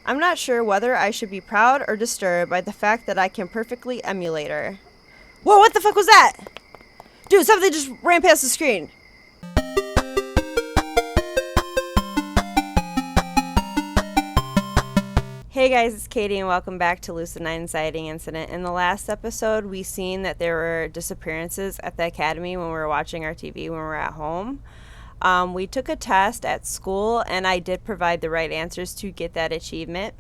I'm not sure whether I should be proud or disturbed by the fact that I can perfectly emulate her. Whoa, what the fuck was that? Dude, something just ran past the screen. Hey guys, it's Katie and welcome back to Lucid Inciting Incident. In the last episode, we seen that there were disappearances at the academy when we were watching our TV when we were at home. We took a test at school and I did provide the right answers to get that achievement.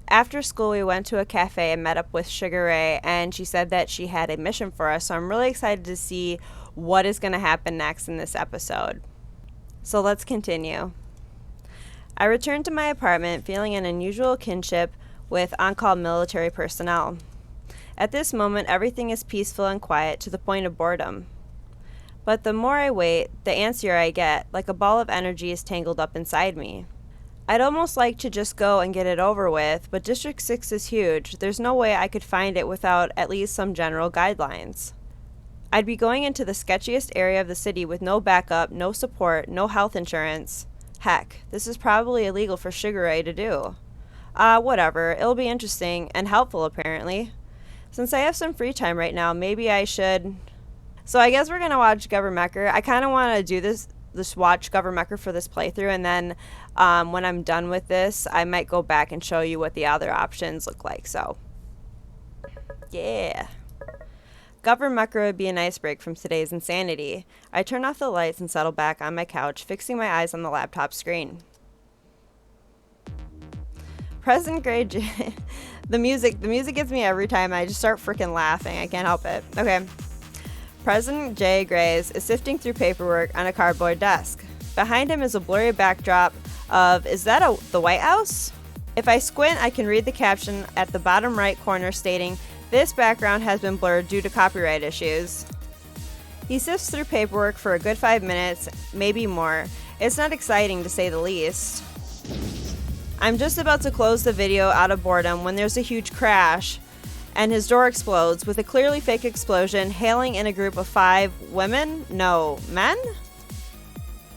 After school, we went to a cafe and met up with Shigure, and she said that she had a mission for us, so I'm really excited to see what is going to happen next in this episode. So let's continue. I returned to my apartment feeling an unusual kinship with on-call military personnel. At this moment, everything is peaceful and quiet to the point of boredom. But the more I wait, the antsier I get, like a ball of energy is tangled up inside me. I'd almost like to just go and get it over with, but District 6 is huge. There's no way I could find it without at least some general guidelines. I'd be going into the sketchiest area of the city with no backup, no support, no health insurance. Heck, this is probably illegal for Shigure to do. Whatever, it'll be interesting and helpful apparently. Since I have some free time right now, maybe I should... So I guess we're gonna watch Gover Mecher. I kinda wanna do this watch Gover Mecher for this playthrough, and then when I'm done with this, I might go back and show you what the other options look like, so. Yeah. Gover Mecher would be a nice break from today's insanity. I turn off the lights and settle back on my couch, fixing my eyes on the laptop screen. President Gray the music gets me every time. I just start freaking laughing. I can't help it. Okay. President J. Grays is sifting through paperwork on a cardboard desk. Behind him is a blurry backdrop of, is that the White House? If I squint, I can read the caption at the bottom right corner stating, "This background has been blurred due to copyright issues." He sifts through paperwork for a good 5 minutes, maybe more. It's not exciting to say the least. I'm just about to close the video out of boredom when there's a huge crash, and his door explodes with a clearly fake explosion, hailing in a group of 5 women? No, men?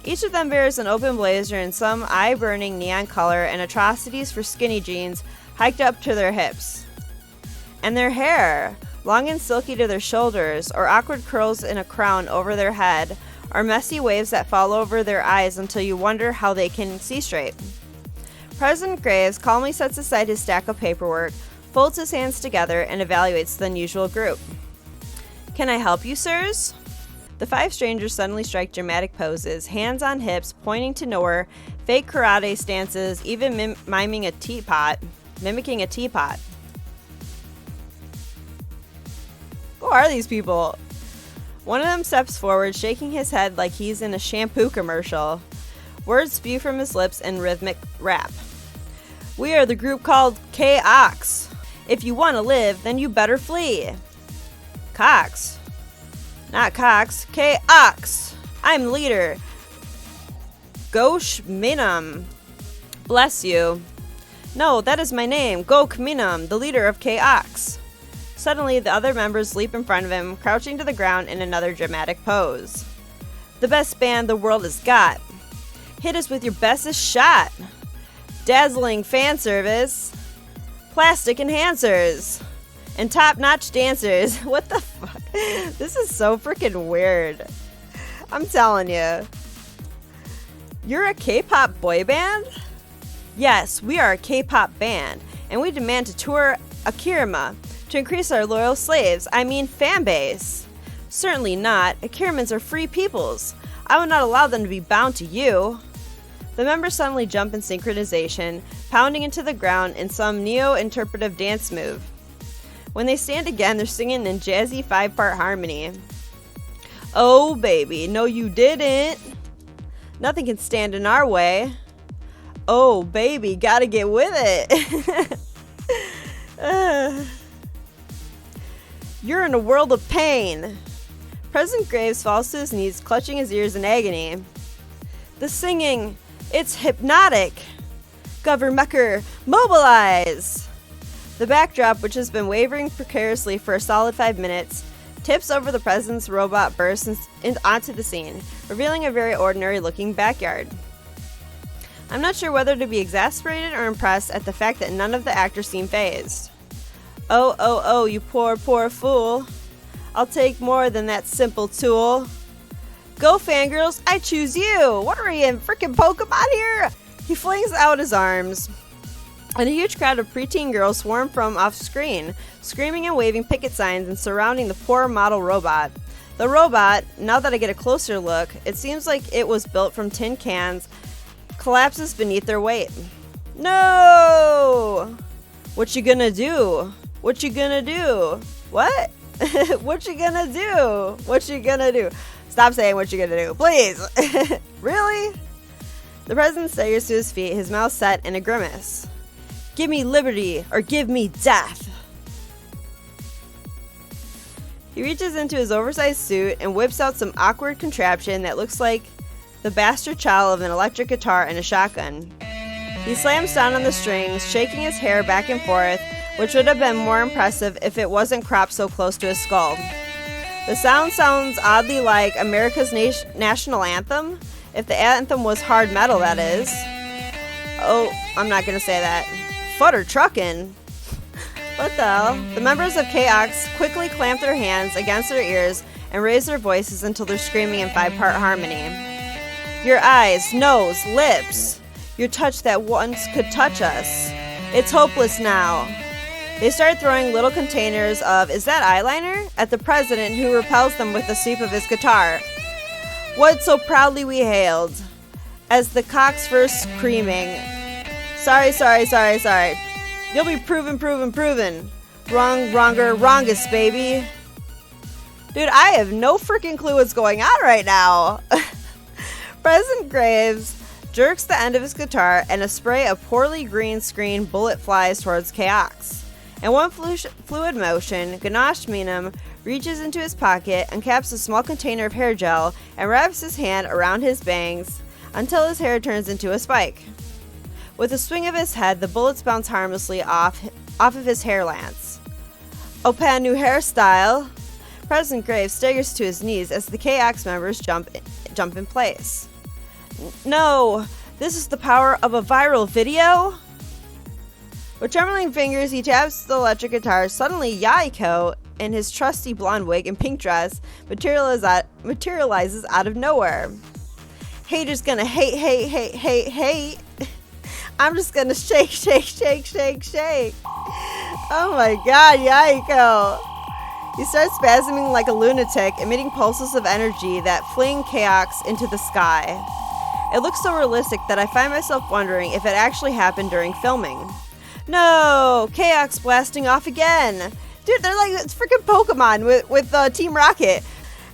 Each of them bears an open blazer in some eye-burning neon color and atrocities for skinny jeans hiked up to their hips. And their hair, long and silky to their shoulders, or awkward curls in a crown over their head, or messy waves that fall over their eyes until you wonder how they can see straight. President Graves calmly sets aside his stack of paperwork, folds his hands together, and evaluates the unusual group. "Can I help you, sirs?" The 5 strangers suddenly strike dramatic poses, hands on hips, pointing to nowhere, fake karate stances, even mimicking a teapot. Who are these people? One of them steps forward, shaking his head like he's in a shampoo commercial. Words spew from his lips in rhythmic rap. "We are the group called K-Ox. If you want to live, then you better flee." Cox. Not Cox. K-Ox. I'm the leader. Gosh Minam. Bless you. No, that is my name. Gok Minam, the leader of K-Ox. Suddenly, the other members leap in front of him, crouching to the ground in another dramatic pose. "The best band the world has got. Hit us with your bestest shot. Dazzling fan service. Plastic enhancers. And top-notch dancers." What the fuck? This is so freaking weird. I'm telling you. You're a K-pop boy band? Yes, we are a K-pop band, and we demand to tour Akirima to increase our loyal slaves, fan base. Certainly not. Akirimans are free peoples. I will not allow them to be bound to you. The members suddenly jump in synchronization, pounding into the ground in some neo-interpretive dance move. When they stand again, they're singing in jazzy 5-part harmony. "Oh baby, no you didn't. Nothing can stand in our way. Oh baby, gotta get with it." You're in a world of pain. President Graves falls to his knees, clutching his ears in agony. The singing, it's hypnotic. Gover Mecher, mobilize! The backdrop, which has been wavering precariously for a solid 5 minutes, tips over the president's robot bursts onto the scene, revealing a very ordinary-looking backyard. I'm not sure whether to be exasperated or impressed at the fact that none of the actors seem fazed. Oh, you poor, poor fool. I'll take more than that simple tool. Go, fangirls, I choose you! What are we in, frickin' Pokemon here? He flings out his arms, and a huge crowd of preteen girls swarm from off screen, screaming and waving picket signs and surrounding the poor model robot. The robot, now that I get a closer look, it seems like it was built from tin cans, collapses beneath their weight. No! What you gonna do? What you gonna do? What? What you gonna do? What you gonna do? Stop saying what you gonna do, please. Really? The president staggers to his feet, his mouth set in a grimace. Give me liberty or give me death. He reaches into his oversized suit and whips out some awkward contraption that looks like the bastard child of an electric guitar and a shotgun. He slams down on the strings, shaking his hair back and forth, which would have been more impressive if it wasn't cropped so close to his skull. The sound sounds oddly like America's national anthem, if the anthem was hard metal, that is. Oh, I'm not gonna say that. Futter truckin'. What the hell? The members of K-Ox quickly clamp their hands against their ears and raise their voices until they're screaming in 5-part harmony. Your eyes, nose, lips. Your touch that once could touch us. It's hopeless now. They start throwing little containers of, is that eyeliner? At the president, who repels them with the sweep of his guitar. What so proudly we hailed. As the cocks first screaming. Sorry. You'll be proven. Wrong, wronger, wrongest, baby. Dude, I have no freaking clue what's going on right now. President Graves jerks the end of his guitar and a spray of poorly green screen bullet flies towards K-Ox. In one fluid motion, Ganache Meenum reaches into his pocket, uncaps a small container of hair gel, and wraps his hand around his bangs until his hair turns into a spike. With a swing of his head, the bullets bounce harmlessly off of his hair lance. Opa, new hairstyle! President Graves staggers to his knees as the K-Ox members jump in place. No! This is the power of a viral video? With trembling fingers, he taps the electric guitar. Suddenly, Yaiko, in his trusty blonde wig and pink dress, materializes out of nowhere. Haters gonna hate. I'm just gonna shake. Oh my god, Yaiko! He starts spasming like a lunatic, emitting pulses of energy that fling K-Ox into the sky. It looks so realistic that I find myself wondering if it actually happened during filming. No! K-Ox blasting off again! Dude, they're like it's freaking Pokemon with Team Rocket.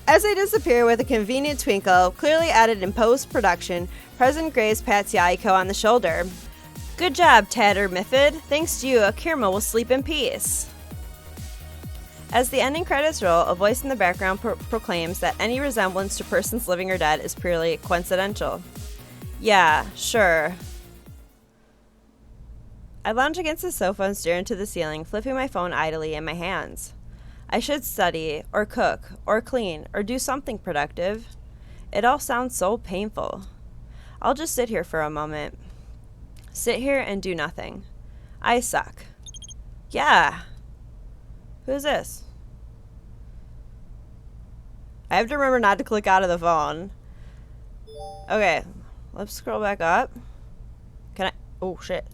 As they disappear with a convenient twinkle, clearly added in post-production, President Graves pats Yaiko on the shoulder. Good job, Tatter Miffid. Thanks to you, Akirma will sleep in peace. As the ending credits roll, a voice in the background proclaims that any resemblance to persons living or dead is purely coincidental. Yeah, sure. I lounge against the sofa and stare into the ceiling, flipping my phone idly in my hands. I should study, or cook, or clean, or do something productive. It all sounds so painful. I'll just sit here for a moment. Sit here and do nothing. I suck. Yeah. Who's this? I have to remember not to click out of the phone. Okay, let's scroll back up. Can I? Oh, shit.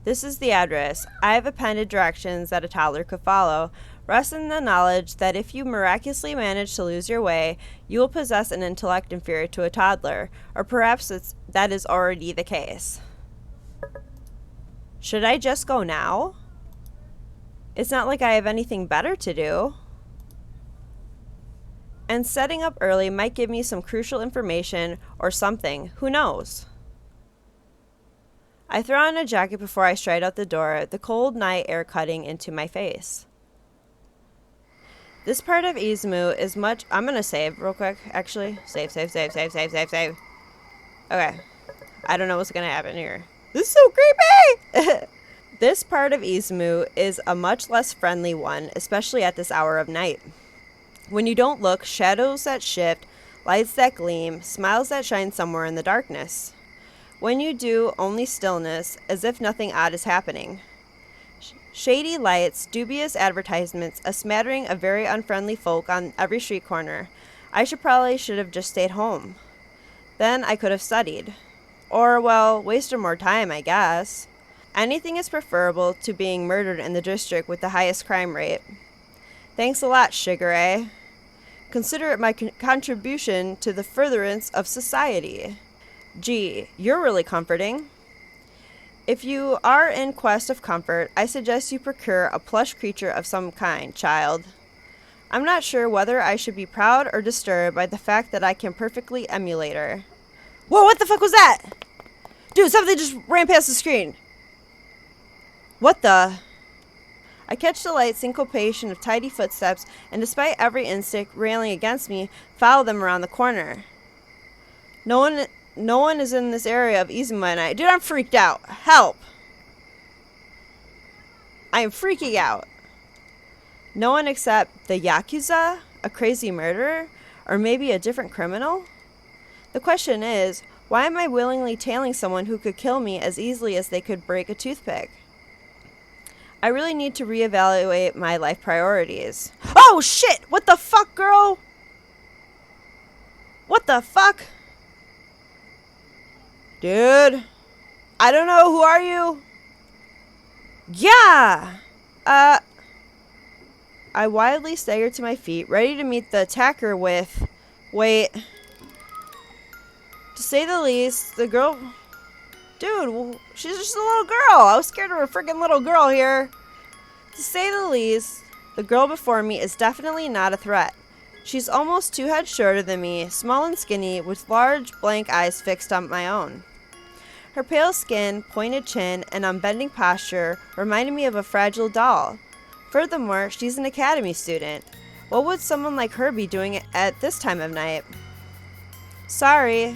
This is the address. I have appended directions that a toddler could follow. Rest in the knowledge that if you miraculously manage to lose your way, you will possess an intellect inferior to a toddler, or perhaps that is already the case. Should I just go now? It's not like I have anything better to do. And setting up early might give me some crucial information or something. Who knows? I throw on a jacket before I stride out the door, the cold night air cutting into my face. This part of Izumo is much... I'm gonna save real quick, actually. Save. Okay. I don't know what's gonna happen here. This is so creepy! This part of Izumo is a much less friendly one, especially at this hour of night. When you don't look, shadows that shift, lights that gleam, smiles that shine somewhere in the darkness. When you do, only stillness, as if nothing odd is happening. Shady lights, dubious advertisements, a smattering of very unfriendly folk on every street corner. I should have just stayed home. Then I could have studied. Or, well, wasted more time, I guess. Anything is preferable to being murdered in the district with the highest crime rate. Thanks a lot, Shigure. Consider it my contribution to the furtherance of society. Gee, you're really comforting. If you are in quest of comfort, I suggest you procure a plush creature of some kind, child. I'm not sure whether I should be proud or disturbed by the fact that I can perfectly emulate her. Whoa, what the fuck was that? Dude, something just ran past the screen. What the? I catch the light syncopation of tidy footsteps, and despite every instinct railing against me, follow them around the corner. No one is in this area of Izuma and I. Dude, I'm freaked out. Help! I am freaking out. No one except the Yakuza, a crazy murderer, or maybe a different criminal? The question is, why am I willingly tailing someone who could kill me as easily as they could break a toothpick? I really need to reevaluate my life priorities. Oh shit! What the fuck, girl? What the fuck? Dude, I don't know. Who are you? Yeah! I wildly staggered to my feet, ready to meet the attacker with... Wait. To say the least, the girl... Dude, she's just a little girl. I was scared of a freaking little girl here. To say the least, the girl before me is definitely not a threat. She's almost 2 heads shorter than me, small and skinny, with large, blank eyes fixed on my own. Her pale skin, pointed chin, and unbending posture reminded me of a fragile doll. Furthermore, she's an academy student. What would someone like her be doing at this time of night? Sorry.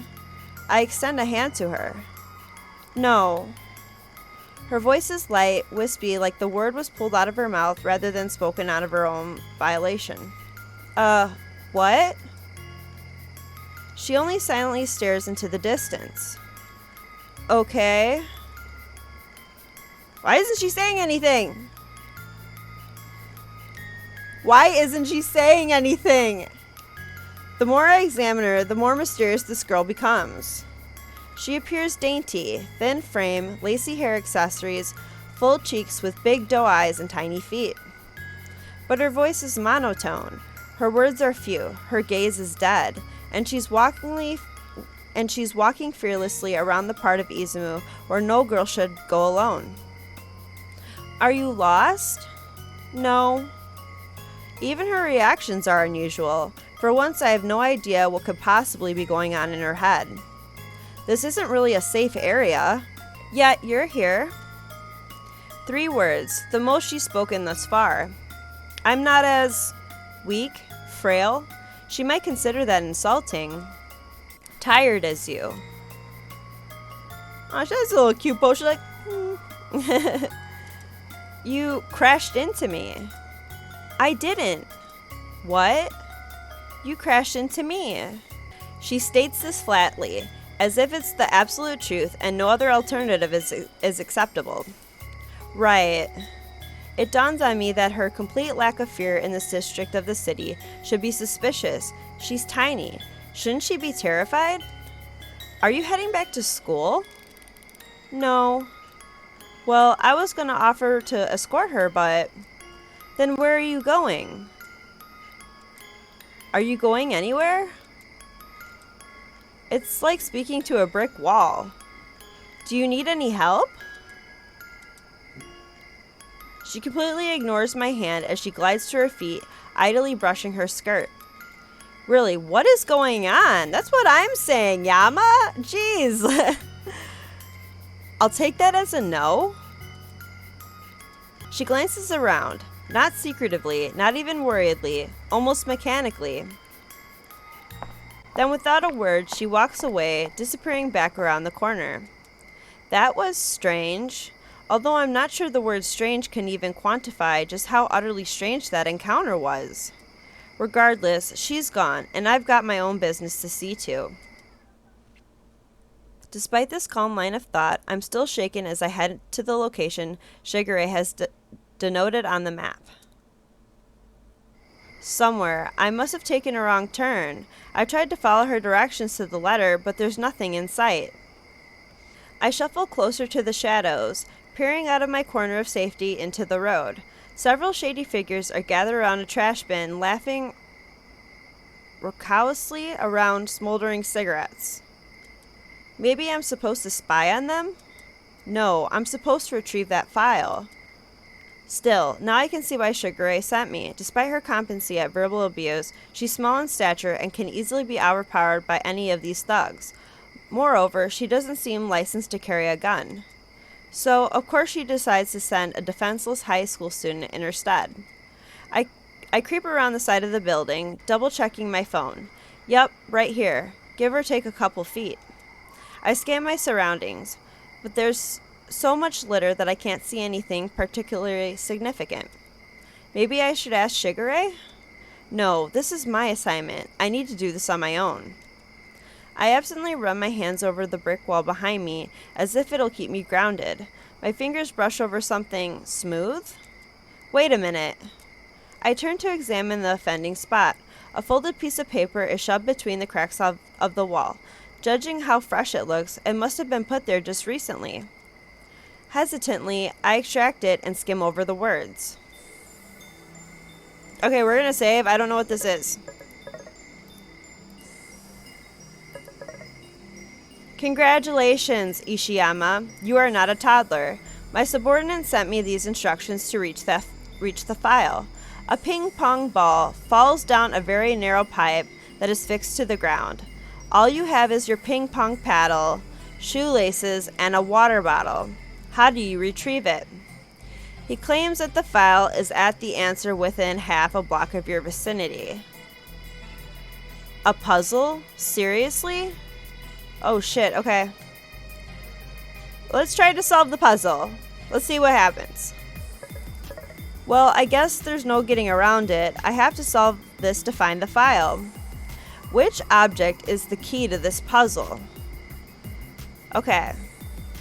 I extend a hand to her. No. Her voice is light, wispy, like the word was pulled out of her mouth rather than spoken out of her own violation. What? She only silently stares into the distance. Okay. Why isn't she saying anything? Why isn't she saying anything? The more I examine her, the more mysterious this girl becomes. She appears dainty, thin frame, lacy hair accessories, full cheeks with big doe eyes and tiny feet. But her voice is monotone. Her words are few, her gaze is dead, and she's walking fearlessly around the part of Izumo where no girl should go alone. Are you lost? No. Even her reactions are unusual. For once, I have no idea what could possibly be going on in her head. This isn't really a safe area. Yet, you're here. 3 words, the most she's spoken thus far. I'm not as weak, frail. She might consider that insulting. Tired as you. Oh, she has a little cute pose. She's like, You crashed into me. I didn't. What? You crashed into me. She states this flatly, as if it's the absolute truth and no other alternative is acceptable. Right. It dawns on me that her complete lack of fear in this district of the city should be suspicious. She's tiny. Shouldn't she be terrified? Are you heading back to school? No. Well, I was going to offer to escort her, but... Then where are you going? Are you going anywhere? It's like speaking to a brick wall. Do you need any help? She completely ignores my hand as she glides to her feet, idly brushing her skirt. Really, what is going on? That's what I'm saying, Yama. Jeez. I'll take that as a no. She glances around, not secretively, not even worriedly, almost mechanically. Then without a word, she walks away, disappearing back around the corner. That was strange. Although I'm not sure the word strange can even quantify just how utterly strange that encounter was. Regardless, she's gone, and I've got my own business to see to. Despite this calm line of thought, I'm still shaken as I head to the location Shigure has denoted on the map. Somewhere. I must have taken a wrong turn. I tried to follow her directions to the letter, but there's nothing in sight. I shuffle closer to the shadows, peering out of my corner of safety into the road. Several shady figures are gathered around a trash bin, laughing raucously around smoldering cigarettes. Maybe I'm supposed to spy on them? No, I'm supposed to retrieve that file. Still, now I can see why Shigure sent me. Despite her competency at verbal abuse, she's small in stature and can easily be overpowered by any of these thugs. Moreover, she doesn't seem licensed to carry a gun. So, of course she decides to send a defenseless high school student in her stead. I creep around the side of the building, double-checking my phone. Yep, right here. Give or take a couple feet. I scan my surroundings, but there's so much litter that I can't see anything particularly significant. Maybe I should ask Shigure? No, this is my assignment. I need to do this on my own. I absently run my hands over the brick wall behind me as if it'll keep me grounded. My fingers brush over something smooth? Wait a minute. I turn to examine the offending spot. A folded piece of paper is shoved between the cracks of the wall. Judging how fresh it looks, it must have been put there just recently. Hesitantly, I extract it and skim over the words. Okay, we're gonna save. I don't know what this is. Congratulations, Ishiyama. You are not a toddler. My subordinate sent me these instructions to reach the file. A ping-pong ball falls down a very narrow pipe that is fixed to the ground. All you have is your ping-pong paddle, shoelaces, and a water bottle. How do you retrieve it? He claims that the file is at the answer within half a block of your vicinity. A puzzle? Seriously? Oh shit, okay. Let's try to solve the puzzle. Let's see what happens. Well, I guess there's no getting around it. I have to solve this to find the file. Which object is the key to this puzzle? Okay.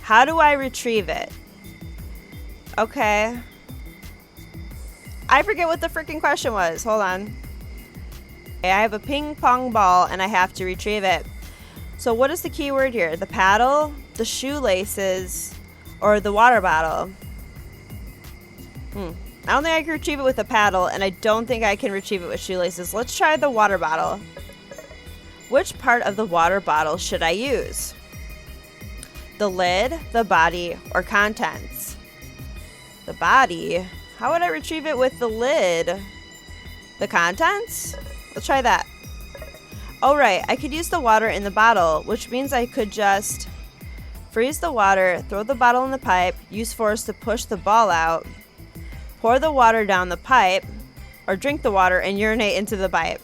How do I retrieve it? Okay. I forget what the freaking question was. Hold on. Okay, I have a ping pong ball and I have to retrieve it. So what is the key word here? The paddle, the shoelaces, or the water bottle? I don't think I can retrieve it with a paddle, and I don't think I can retrieve it with shoelaces. Let's try the water bottle. Which part of the water bottle should I use? The lid, the body, or contents? The body? How would I retrieve it with the lid? The contents? Let's try that. Oh right, I could use the water in the bottle, which means I could just freeze the water, throw the bottle in the pipe, use force to push the ball out, pour the water down the pipe, or drink the water and urinate into the pipe.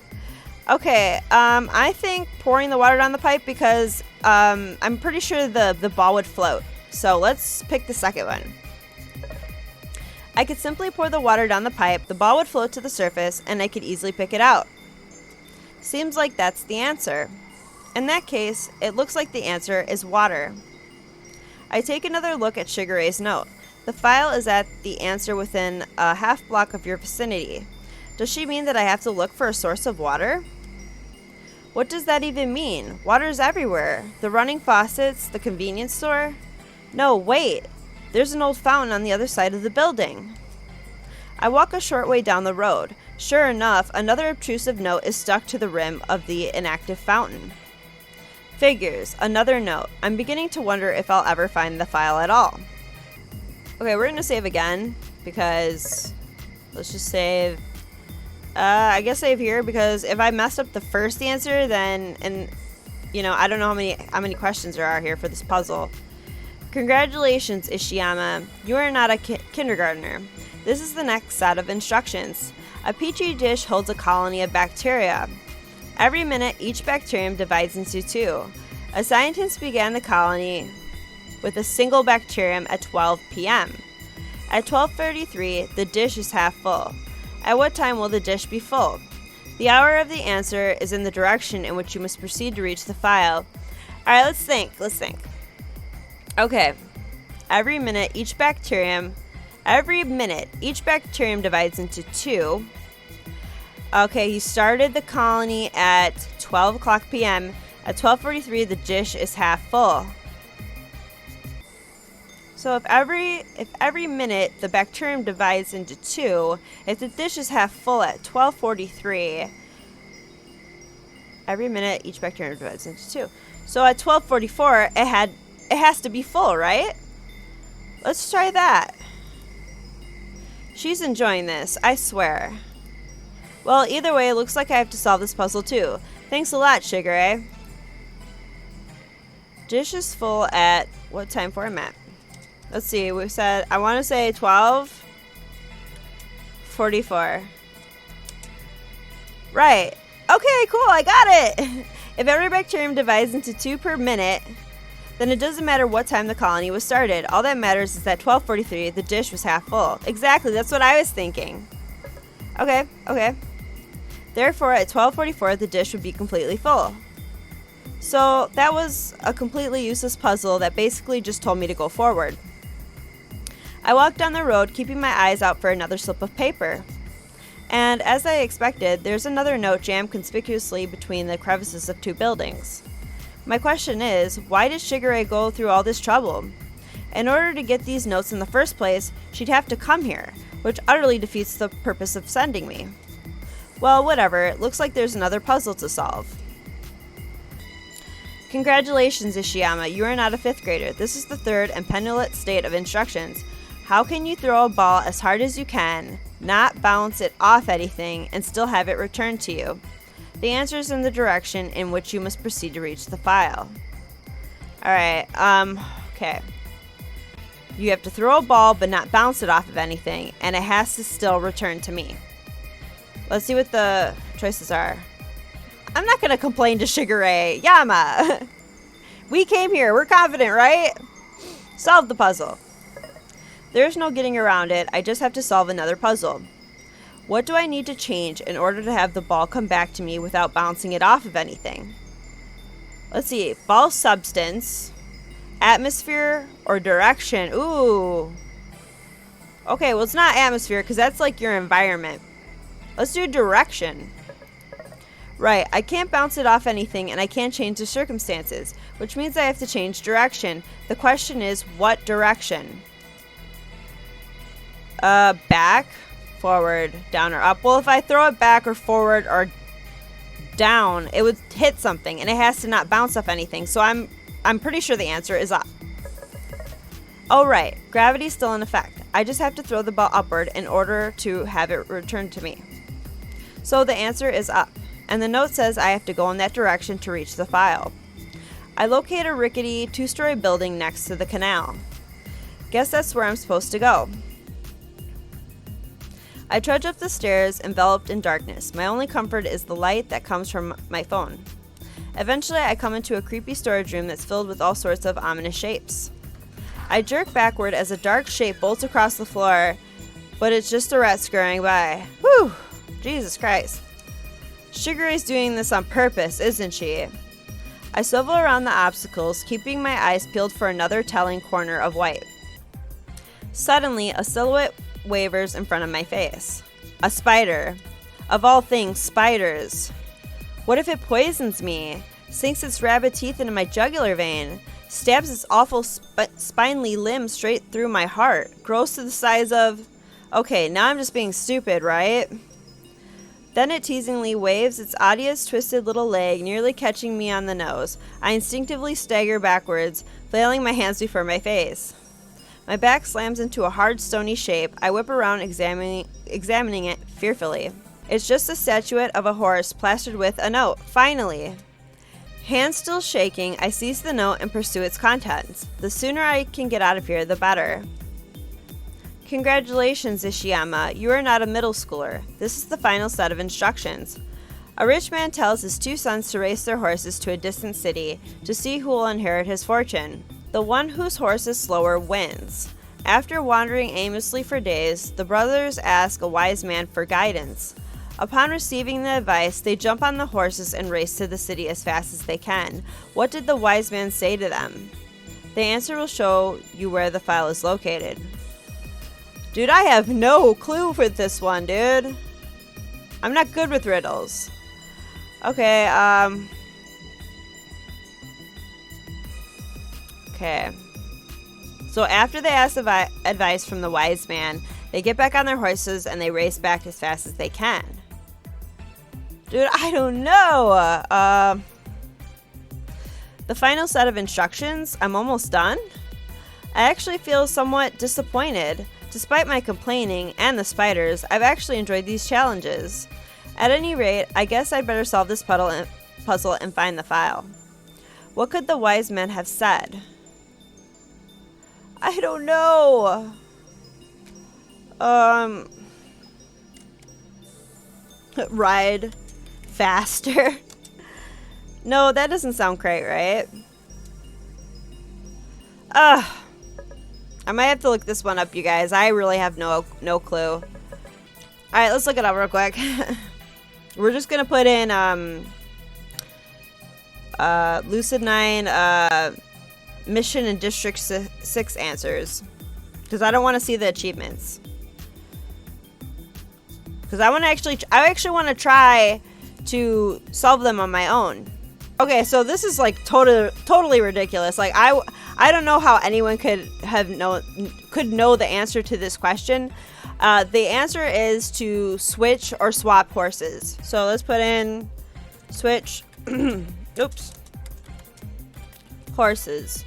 Okay, I think pouring the water down the pipe because I'm pretty sure the ball would float. So let's pick the second one. I could simply pour the water down the pipe, the ball would float to the surface, and I could easily pick it out. Seems like that's the answer. In that case, it looks like the answer is water. I take another look at Shigure's note. The file is at the answer within a half block of your vicinity. Does she mean that I have to look for a source of water? What does that even mean? Water's everywhere. The running faucets, the convenience store? No, wait. There's an old fountain on the other side of the building. I walk a short way down the road. Sure enough, another obtrusive note is stuck to the rim of the inactive fountain. Figures, another note. I'm beginning to wonder if I'll ever find the file at all. Okay, we're going to save again because let's just save. I guess save here because if I messed up the first answer, then, and you know, I don't know how many questions there are here for this puzzle. Congratulations, Ishiyama. You are not a kindergartner. This is the next set of instructions. A petri dish holds a colony of bacteria. Every minute, each bacterium divides into two. A scientist began the colony with a single bacterium at 12 p.m. At 12:33, the dish is half full. At what time will the dish be full? The hour of the answer is in the direction in which you must proceed to reach the file. Alright, let's think. Okay. Every minute, each bacterium divides into 2. Okay, he started the colony at 12 o'clock p.m. At 12:43, the dish is half full. So if every minute the bacterium divides into 2, if the dish is half full at 12:43, every minute each bacterium divides into 2. So at 12:44, it has to be full, right? Let's try that. She's enjoying this, I swear. Well, either way, it looks like I have to solve this puzzle too. Thanks a lot, Shigure. Dish is full at what time format? Let's see, we said, I want to say 12:44. Right. Okay, cool, I got it. If every bacterium divides into 2 per minute, then it doesn't matter what time the colony was started. All that matters is that 12:43, the dish was half full. Exactly, that's what I was thinking. Okay. Therefore, at 12:44, the dish would be completely full. So that was a completely useless puzzle that basically just told me to go forward. I walked down the road, keeping my eyes out for another slip of paper. And as I expected, there's another note jammed conspicuously between the crevices of 2 buildings. My question is, why did Shigure go through all this trouble? In order to get these notes in the first place, she'd have to come here, which utterly defeats the purpose of sending me. Well, whatever, it looks like there's another puzzle to solve. Congratulations, Ishiyama, you are not a 5th grader. This is the 3rd and penultimate state of instructions. How can you throw a ball as hard as you can, not bounce it off anything, and still have it returned to you? The answer is in the direction in which you must proceed to reach the file. Alright, okay. You have to throw a ball but not bounce it off of anything, and it has to still return to me. Let's see what the choices are. I'm not going to complain to Shigure. Yama! We came here, we're confident, right? Solve the puzzle. There's no getting around it, I just have to solve another puzzle. What do I need to change in order to have the ball come back to me without bouncing it off of anything? Let's see. Ball substance, atmosphere, or direction. Ooh. Okay, well, it's not atmosphere because that's like your environment. Let's do direction. Right, I can't bounce it off anything and I can't change the circumstances, which means I have to change direction. The question is, what direction? Back, forward, down, or up. Well, if I throw it back or forward or down, it would hit something and it has to not bounce off anything. So I'm pretty sure the answer is up. Oh, right. Gravity's still in effect. I just have to throw the ball upward in order to have it returned to me. So the answer is up. And the note says I have to go in that direction to reach the file. I locate a rickety 2-story building next to the canal. Guess that's where I'm supposed to go. I trudge up the stairs, enveloped in darkness. My only comfort is the light that comes from my phone. Eventually, I come into a creepy storage room that's filled with all sorts of ominous shapes. I jerk backward as a dark shape bolts across the floor, but it's just a rat scurrying by. Whew! Jesus Christ. Shigure's doing this on purpose, isn't she? I swivel around the obstacles, keeping my eyes peeled for another telling corner of white. Suddenly, a silhouette wavers in front of my face. A spider. Of all things, spiders. What if it poisons me? Sinks its rabbit teeth into my jugular vein. Stabs its awful spindly limb straight through my heart. Grows to the size of... Okay, now I'm just being stupid, right? Then it teasingly waves its odious, twisted little leg, nearly catching me on the nose. I instinctively stagger backwards, flailing my hands before my face. My back slams into a hard, stony shape. I whip around, examining it fearfully. It's just a statuette of a horse plastered with a note. Finally! Hands still shaking, I seize the note and pursue its contents. The sooner I can get out of here, the better. Congratulations, Ishiyama. You are not a middle schooler. This is the final set of instructions. A rich man tells his 2 sons to race their horses to a distant city to see who will inherit his fortune. The one whose horse is slower wins. After wandering aimlessly for days, the brothers ask a wise man for guidance. Upon receiving the advice, they jump on the horses and race to the city as fast as they can. What did the wise man say to them? The answer will show you where the file is located. Dude, I have no clue for this one, dude. I'm not good with riddles. Okay, Okay. So after they ask advice from the wise man, they get back on their horses and they race back as fast as they can. Dude, I don't know. The final set of instructions, I'm almost done. I actually feel somewhat disappointed. Despite my complaining and the spiders, I've actually enjoyed these challenges. At any rate, I guess I'd better solve this puzzle and find the file. What could the wise men have said? I don't know. Ride faster. No, that doesn't sound great, right? I might have to look this one up, you guys. I really have no clue. Alright, let's look it up real quick. We're just gonna put in Lucid 9 mission and District 6 answers. Because I don't want to see the achievements. Because I actually want to try to solve them on my own. Okay, so this is like totally ridiculous. Like I don't know how anyone could know the answer to this question. The answer is to switch or swap horses. So let's put in switch. Oops. Horses.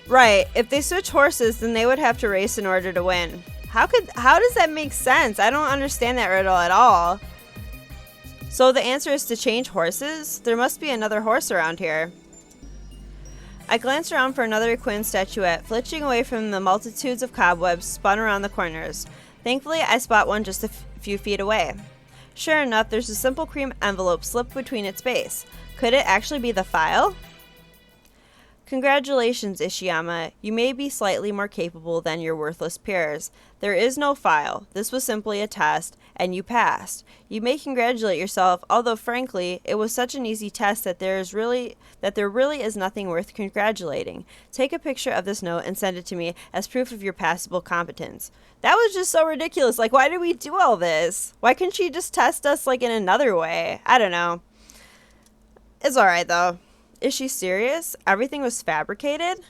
Right. If they switch horses, then they would have to race in order to win. How does that make sense? I don't understand that riddle at all. So the answer is to change horses? There must be another horse around here. I glanced around for another equine statuette, flitching away from the multitudes of cobwebs spun around the corners. Thankfully, I spot one just a few feet away. Sure enough, there's a simple cream envelope slipped between its base. Could it actually be the file? Congratulations, Ishiyama. You may be slightly more capable than your worthless peers. There is no file. This was simply a test, and you passed. You may congratulate yourself, although frankly, it was such an easy test that there really is nothing worth congratulating. Take a picture of this note and send it to me as proof of your passable competence. That was just so ridiculous. Like, why did we do all this? Why couldn't she just test us, like, in another way? I don't know. It's alright, though. Is she serious? Everything was fabricated?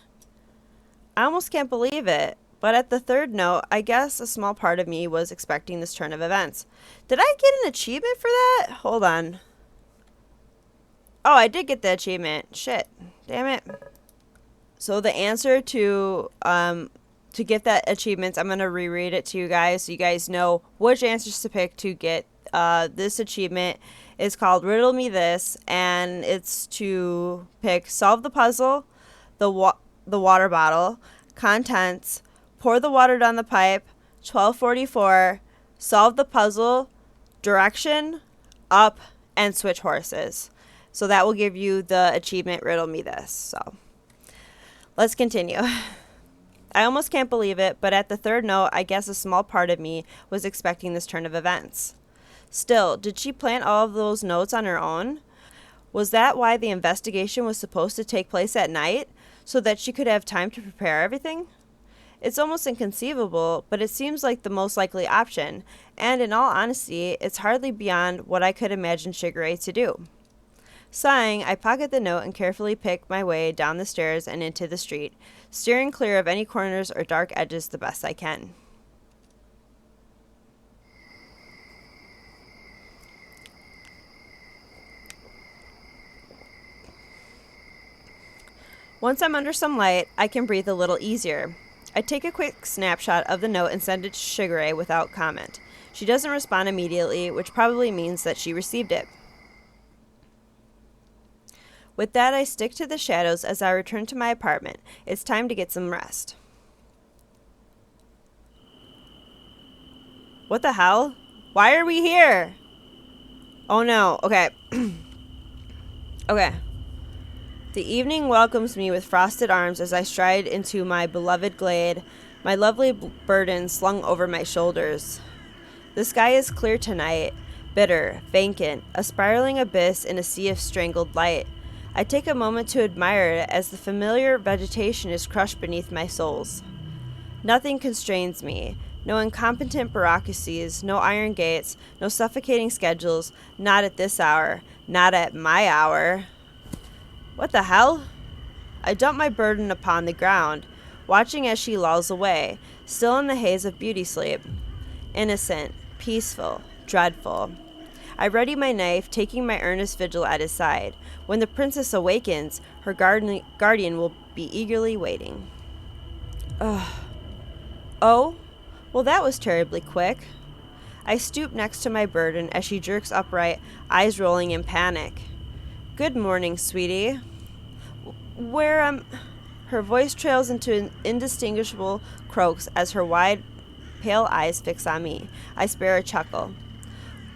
I almost can't believe it. But at the third note, I guess a small part of me was expecting this turn of events. Did I get an achievement for that? Hold on. Oh, I did get the achievement. Shit. Damn it. So the answer to get that achievement, I'm going to reread it to you guys so you guys know which answers to pick to get this achievement. Is called Riddle Me This, and it's to pick solve the puzzle, the water bottle, contents, pour the water down the pipe, 1244, solve the puzzle, direction, up, and switch horses. So that will give you the achievement Riddle Me This. So let's continue. I almost can't believe it, but at the third note, I guess a small part of me was expecting this turn of events. Still, did she plant all of those notes on her own? Was that why the investigation was supposed to take place at night, so that she could have time to prepare everything? It's almost inconceivable, but it seems like the most likely option, and in all honesty, it's hardly beyond what I could imagine Shigure to do. Sighing, I pocket the note and carefully pick my way down the stairs and into the street, steering clear of any corners or dark edges the best I can. Once I'm under some light, I can breathe a little easier. I take a quick snapshot of the note and send it to Shigure without comment. She doesn't respond immediately, which probably means that she received it. With that, I stick to the shadows as I return to my apartment. It's time to get some rest. What the hell? Why are we here? Oh no, okay. Okay. The evening welcomes me with frosted arms as I stride into my beloved glade, my lovely burden slung over my shoulders. The sky is clear tonight, bitter, vacant, a spiraling abyss in a sea of strangled light. I take a moment to admire it as the familiar vegetation is crushed beneath my soles. Nothing constrains me. No incompetent bureaucracies, no iron gates, no suffocating schedules, not at this hour, not at my hour. What the hell? I dump my burden upon the ground, watching as she lolls away, still in the haze of beauty sleep. Innocent, peaceful, dreadful. I ready my knife, taking my earnest vigil at his side. When the princess awakens, her guardian will be eagerly waiting. Ugh. Oh? Well, that was terribly quick. I stoop next to my burden as she jerks upright, eyes rolling in panic. Good morning, sweetie. Where am... Her voice trails into indistinguishable croaks as her wide, pale eyes fix on me. I spare a chuckle.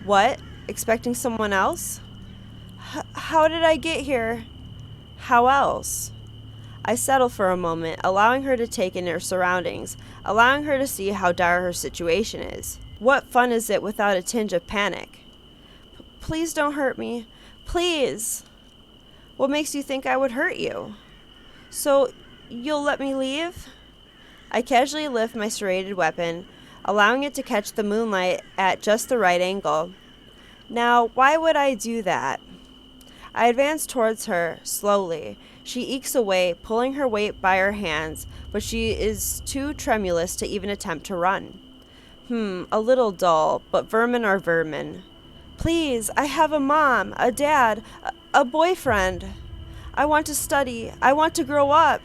What? Expecting someone else? How did I get here? How else? I settle for a moment, allowing her to take in her surroundings, allowing her to see how dire her situation is. What fun is it without a tinge of panic? Please don't hurt me. Please. What makes you think I would hurt you? So, you'll let me leave? I casually lift my serrated weapon, allowing it to catch the moonlight at just the right angle. Now, why would I do that? I advance towards her, slowly. She ekes away, pulling her weight by her hands, but she is too tremulous to even attempt to run. A little dull, but vermin are vermin. Please, I have a mom, a dad, a boyfriend. I want to study. I want to grow up.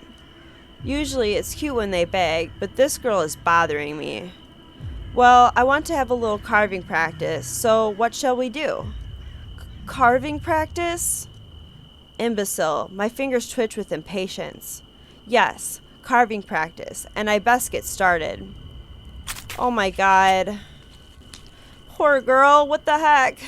Usually it's cute when they beg, but this girl is bothering me. Well, I want to have a little carving practice, so what shall we do? Carving practice? Imbecile, my fingers twitch with impatience. Yes, carving practice, and I best get started. Oh my god. Poor girl, what the heck?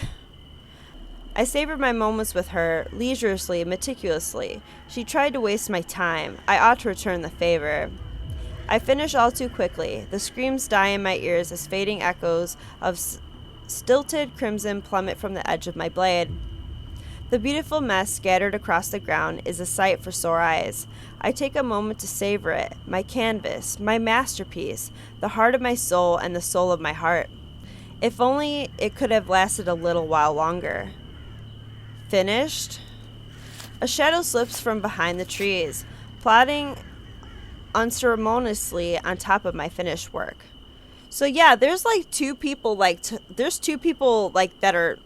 I savored my moments with her, leisurely, meticulously. She tried to waste my time. I ought to return the favor. I finish all too quickly. The screams die in my ears as fading echoes of stilted crimson plummet from the edge of my blade. The beautiful mess scattered across the ground is a sight for sore eyes. I take a moment to savor it, my canvas, my masterpiece, the heart of my soul and the soul of my heart. If only it could have lasted a little while longer. Finished? A shadow slips from behind the trees, plodding unceremoniously on top of my finished work. So yeah, there's like two people that are,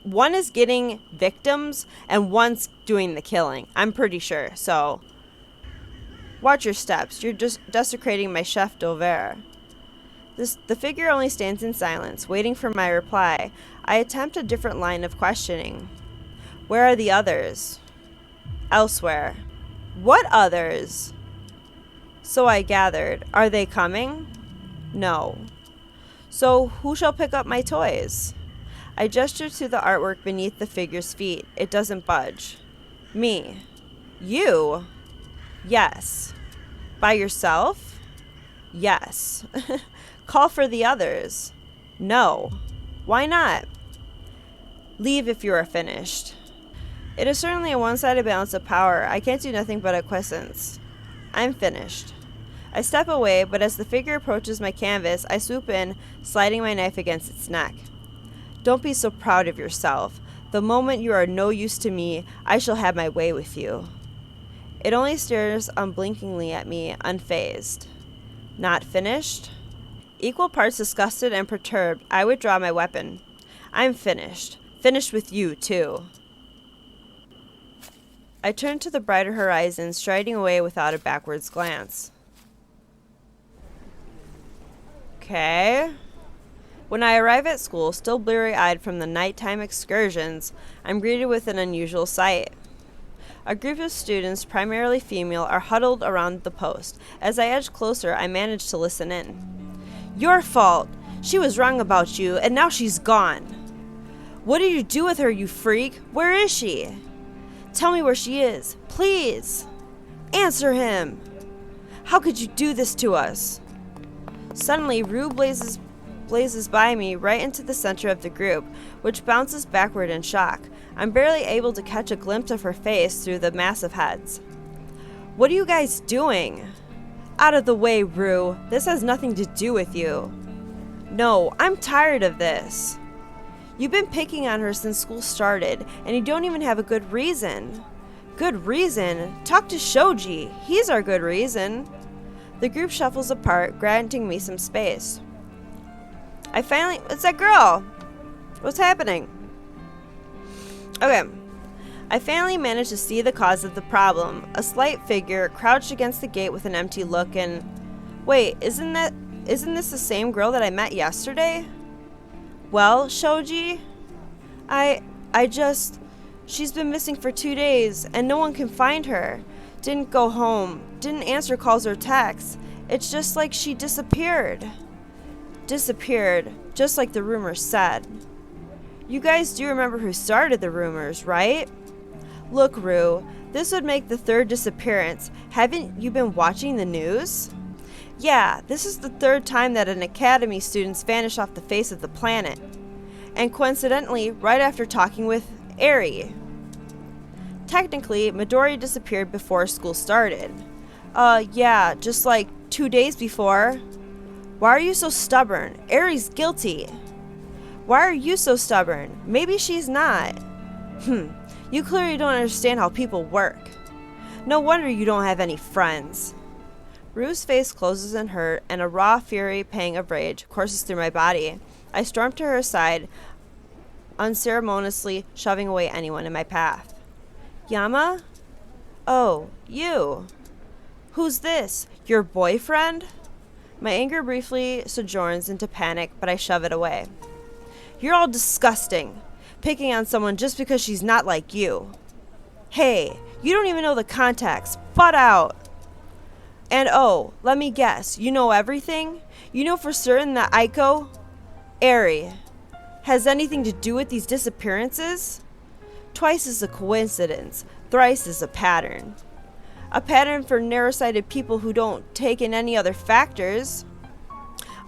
one is getting victims and one's doing the killing. I'm pretty sure. So watch your steps. You're just desecrating my chef d'oeuvre. The figure only stands in silence, waiting for my reply. I attempt a different line of questioning. Where are the others? Elsewhere. What others? So I gathered. Are they coming? No. So who shall pick up my toys? I gesture to the artwork beneath the figure's feet. It doesn't budge. Me. You? Yes. By yourself? Yes. Call for the others. No. Why not? Leave if you are finished. It is certainly a one-sided balance of power. I can't do nothing but acquiescence. I'm finished. I step away, but as the figure approaches my canvas, I swoop in, sliding my knife against its neck. Don't be so proud of yourself. The moment you are no use to me, I shall have my way with you. It only stares unblinkingly at me, unfazed. Not finished? Equal parts disgusted and perturbed, I withdraw my weapon. I'm finished. Finished with you, too. I turn to the brighter horizon, striding away without a backwards glance. Okay. When I arrive at school, still bleary-eyed from the nighttime excursions, I'm greeted with an unusual sight. A group of students, primarily female, are huddled around the post. As I edge closer, I manage to listen in. Your fault! She was wrong about you, and now she's gone. What did you do with her, you freak? Where is she? Tell me where she is, please. Answer him. How could you do this to us? Suddenly, Rue blazes by me right into the center of the group, which bounces backward in shock. I'm barely able to catch a glimpse of her face through the mass of heads. What are you guys doing? Out of the way, Rue. This has nothing to do with you. No, I'm tired of this. You've been picking on her since school started, and you don't even have a good reason. Good reason? Talk to Shoji. He's our good reason. The group shuffles apart, granting me some space. It's that girl. What's happening? Okay. I finally managed to see the cause of the problem. A slight figure crouched against the gate with an empty look and... Wait, isn't this the same girl that I met yesterday? Well, Shoji? She's been missing for 2 days, and no one can find her. Didn't go home. Didn't answer calls or texts. It's just like she disappeared. Disappeared, just like the rumors said. You guys do remember who started the rumors, right? Look, Rue, this would make the 3rd disappearance. Haven't you been watching the news? Yeah, this is the 3rd time that an academy student's vanished off the face of the planet. And coincidentally, right after talking with Airi. Technically, Midori disappeared before school started. Yeah, just like 2 days before. Why are you so stubborn? Airi's guilty. Why are you so stubborn? Maybe she's not. You clearly don't understand how people work. No wonder you don't have any friends. Rue's face closes in hurt, and a raw fury pang of rage courses through my body. I storm to her side, unceremoniously shoving away anyone in my path. Yama? Oh, you. Who's this? Your boyfriend? My anger briefly sojourns into panic, but I shove it away. You're all disgusting. Picking on someone just because she's not like you. Hey, you don't even know the context. Butt out. And oh, let me guess, you know everything? You know for certain that Airi, has anything to do with these disappearances? Twice is a coincidence, thrice is a pattern. A pattern for narrow-sighted people who don't take in any other factors.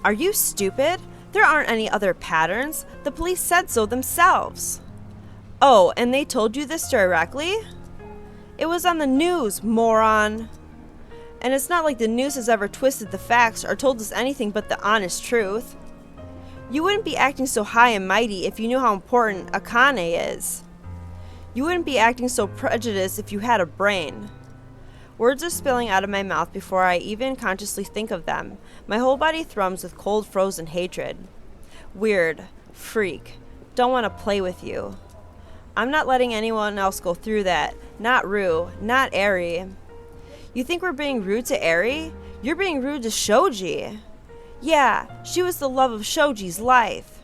Are you stupid? There aren't any other patterns. The police said so themselves. Oh, and they told you this directly? It was on the news, moron. And it's not like the news has ever twisted the facts or told us anything but the honest truth. You wouldn't be acting so high and mighty if you knew how important Akane is. You wouldn't be acting so prejudiced if you had a brain. Words are spilling out of my mouth before I even consciously think of them. My whole body thrums with cold, frozen hatred. Weird. Freak. Don't want to play with you. I'm not letting anyone else go through that. Not Rue. Not Airi. You think we're being rude to Airi? You're being rude to Shoji. Yeah, she was the love of Shoji's life.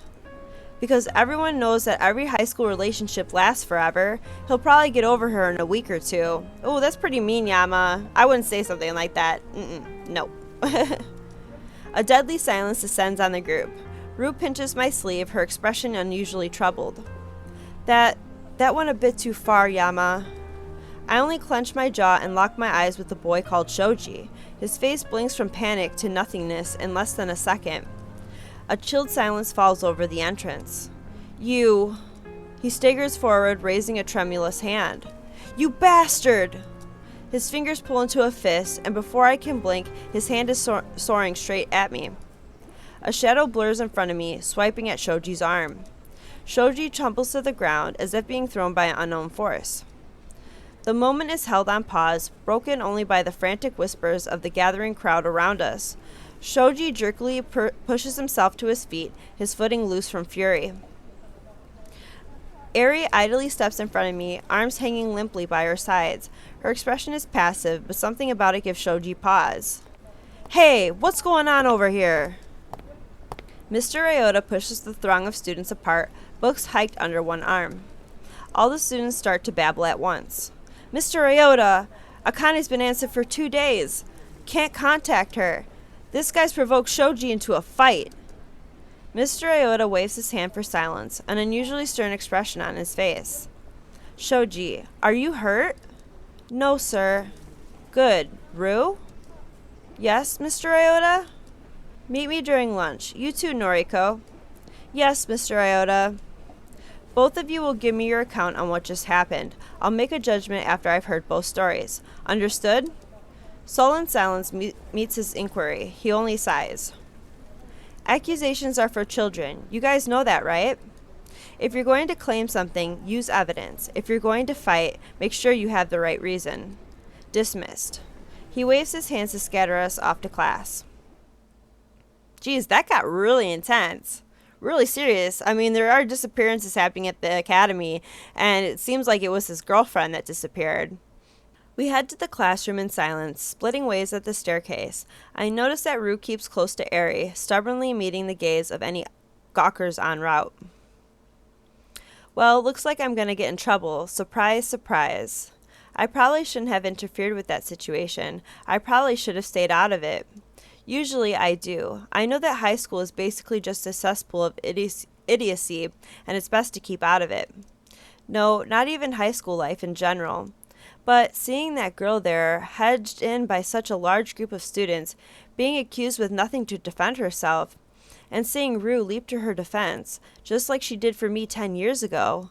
Because everyone knows that every high school relationship lasts forever, he'll probably get over her in a week or two. Oh, that's pretty mean, Yama. I wouldn't say something like that. No. A deadly silence descends on the group. Rue pinches my sleeve, her expression unusually troubled. That went a bit too far, Yama. I only clench my jaw and lock my eyes with the boy called Shoji. His face blinks from panic to nothingness in less than a second. A chilled silence falls over the entrance. You... He staggers forward, raising a tremulous hand. You bastard! His fingers pull into a fist, and before I can blink, his hand is soaring straight at me. A shadow blurs in front of me, swiping at Shoji's arm. Shoji tumbles to the ground, as if being thrown by an unknown force. The moment is held on pause, broken only by the frantic whispers of the gathering crowd around us. Shoji jerkily pushes himself to his feet, his footing loose from fury. Airi idly steps in front of me, arms hanging limply by her sides. Her expression is passive, but something about it gives Shoji pause. Hey, what's going on over here? Mr. Ryota pushes the throng of students apart, books hiked under one arm. All the students start to babble at once. Mr. Ryota, Akane's been absent for 2 days. Can't contact her. This guy's provoked Shoji into a fight. Mr. Ryota waves his hand for silence, an unusually stern expression on his face. Shoji, are you hurt? No, sir. Good. Rue? Yes, Mr. Ryota? Meet me during lunch. You too, Noriko. Yes, Mr. Ryota. Both of you will give me your account on what just happened. I'll make a judgment after I've heard both stories. Understood? Sullen silence meets his inquiry. He only sighs. Accusations are for children. You guys know that, right? If you're going to claim something, use evidence. If you're going to fight, make sure you have the right reason. Dismissed. He waves his hands to scatter us off to class. Geez, that got really intense. Really serious. I mean, there are disappearances happening at the academy, and it seems like it was his girlfriend that disappeared. We head to the classroom in silence, splitting ways at the staircase. I notice that Rue keeps close to Airi, stubbornly meeting the gaze of any gawkers en route. Well, looks like I'm going to get in trouble. Surprise, surprise. I probably shouldn't have interfered with that situation. I probably should have stayed out of it. Usually I do. I know that high school is basically just a cesspool of idiocy, and it's best to keep out of it. No, not even high school life in general. But seeing that girl there, hedged in by such a large group of students, being accused with nothing to defend herself, and seeing Rue leap to her defense, just like she did for me 10 years ago,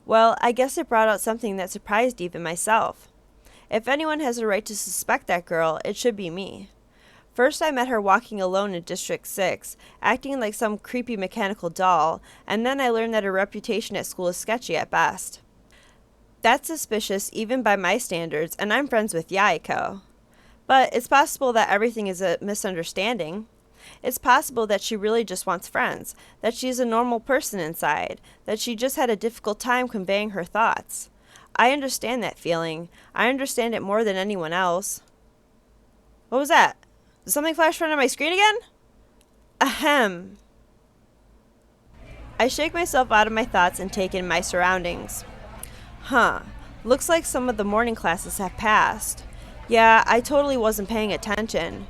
well, I guess it brought out something that surprised even myself. If anyone has a right to suspect that girl, it should be me. First I met her walking alone in District 6, acting like some creepy mechanical doll, and then I learned that her reputation at school is sketchy at best. That's suspicious even by my standards, and I'm friends with Yaiko. But it's possible that everything is a misunderstanding. It's possible that she really just wants friends, that she's a normal person inside, that she just had a difficult time conveying her thoughts. I understand that feeling. I understand it more than anyone else. What was that? Did something flash in front of my screen again? Ahem. I shake myself out of my thoughts and take in my surroundings. Looks like some of the morning classes have passed. Yeah, I totally wasn't paying attention.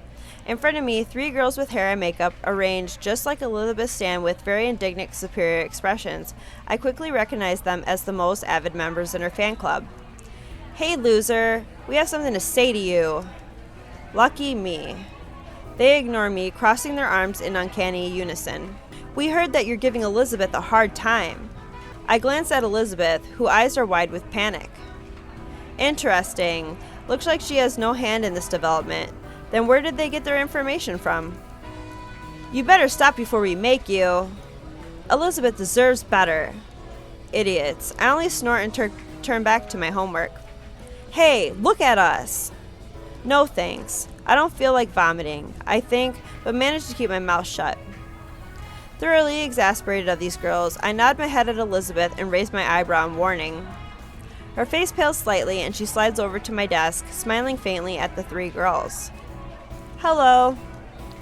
In front of me, 3 girls with hair and makeup, arranged just like Elizabeth Stan with very indignant superior expressions. I quickly recognized them as the most avid members in her fan club. Hey loser, we have something to say to you. Lucky me. They ignore me, crossing their arms in uncanny unison. We heard that you're giving Elizabeth a hard time. I glance at Elizabeth, whose eyes are wide with panic. Interesting. Looks like she has no hand in this development. Then where did they get their information from? You better stop before we make you. Elizabeth deserves better. Idiots. I only snort and turn back to my homework. Hey, look at us. No thanks. I don't feel like vomiting, I think, but manage to keep my mouth shut. Thoroughly exasperated of these girls, I nod my head at Elizabeth and raise my eyebrow in warning. Her face pales slightly and she slides over to my desk, smiling faintly at the 3 girls. Hello.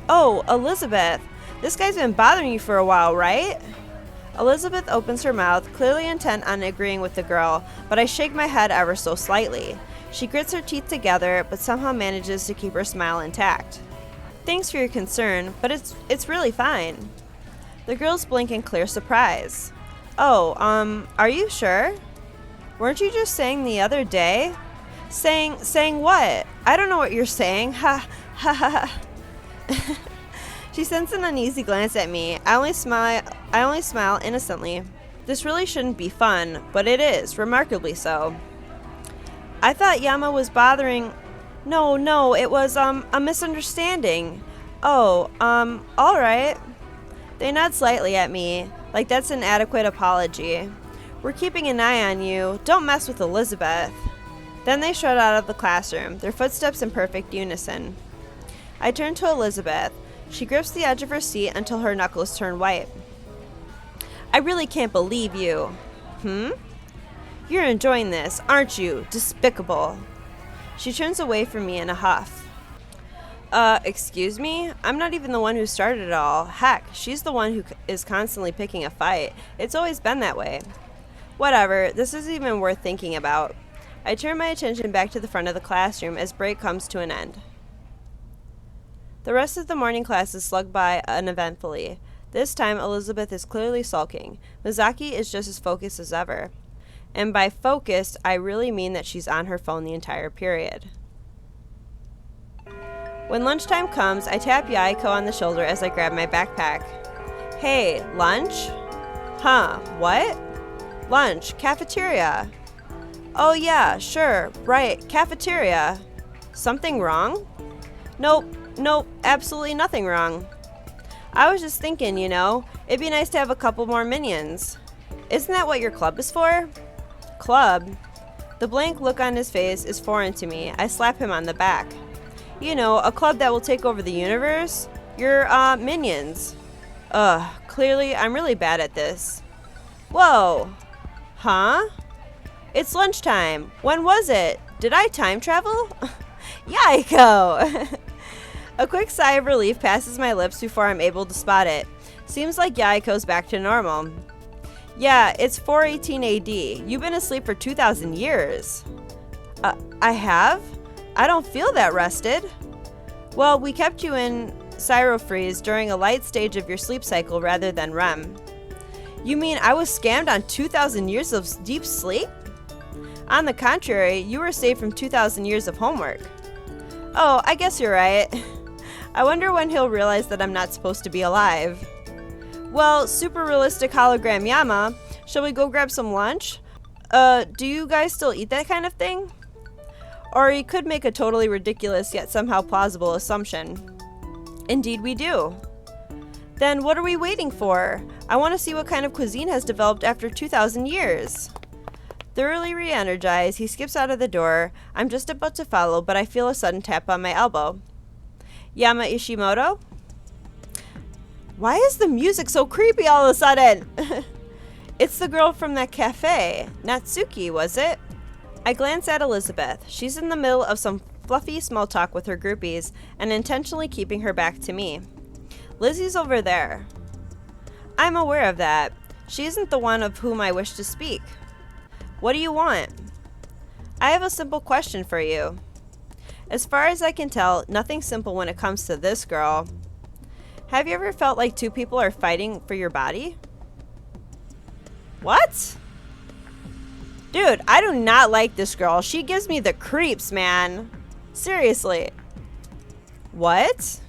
Oh, Elizabeth. This guy's been bothering you for a while, right? Elizabeth opens her mouth, clearly intent on agreeing with the girl, but I shake my head ever so slightly. She grits her teeth together, but somehow manages to keep her smile intact. Thanks for your concern, but it's really fine. The girls blink in clear surprise. Oh, are you sure? Weren't you just saying the other day? Saying what? I don't know what you're saying. Ha ha ha. She sends an uneasy glance at me. I only smile innocently. This really shouldn't be fun, but it is, remarkably so. I thought Yama was bothering... No, it was, a misunderstanding. Oh, alright. They nod slightly at me, like that's an adequate apology. We're keeping an eye on you. Don't mess with Elizabeth. Then they strut out of the classroom, their footsteps in perfect unison. I turn to Elizabeth. She grips the edge of her seat until her knuckles turn white. I really can't believe you. You're enjoying this, aren't you? Despicable. She turns away from me in a huff. Excuse me? I'm not even the one who started it all. Heck, she's the one who is constantly picking a fight. It's always been that way. Whatever, this isn't even worth thinking about. I turn my attention back to the front of the classroom as break comes to an end. The rest of the morning class is slugged by uneventfully. This time, Elizabeth is clearly sulking. Mizaki is just as focused as ever. And by focused, I really mean that she's on her phone the entire period. When lunchtime comes, I tap Yaiko on the shoulder as I grab my backpack. Hey, lunch? Huh, what? Lunch, cafeteria. Oh yeah, sure, right, cafeteria. Something wrong? Nope, absolutely nothing wrong. I was just thinking, it'd be nice to have a couple more minions. Isn't that what your club is for? Club? The blank look on his face is foreign to me. I slap him on the back. A club that will take over the universe? Your, minions. Clearly I'm really bad at this. Whoa. Huh? It's lunchtime. When was it? Did I time travel? Yiko! A quick sigh of relief passes my lips before I'm able to spot it. Seems like Yaiko's back to normal. Yeah, it's 418 AD. You've been asleep for 2,000 years. I have? I don't feel that rested. Well, we kept you in Cyrofreeze during a light stage of your sleep cycle rather than REM. You mean I was scammed on 2,000 years of deep sleep? On the contrary, you were saved from 2,000 years of homework. Oh, I guess you're right. I wonder when he'll realize that I'm not supposed to be alive. Well, super realistic hologram Yama, shall we go grab some lunch? Do you guys still eat that kind of thing? Or you could make a totally ridiculous yet somehow plausible assumption. Indeed we do. Then what are we waiting for? I want to see what kind of cuisine has developed after 2,000 years. Thoroughly re-energized, he skips out of the door. I'm just about to follow, but I feel a sudden tap on my elbow. Yama Ishimoto? Why is the music so creepy all of a sudden? It's the girl from that cafe. Natsuki, was it? I glance at Elizabeth. She's in the middle of some fluffy small talk with her groupies and intentionally keeping her back to me. Lizzie's over there. I'm aware of that. She isn't the one of whom I wish to speak. What do you want? I have a simple question for you. As far as I can tell, nothing simple when it comes to this girl. Have you ever felt like two people are fighting for your body? What? Dude, I do not like this girl. She gives me the creeps, man. Seriously. What?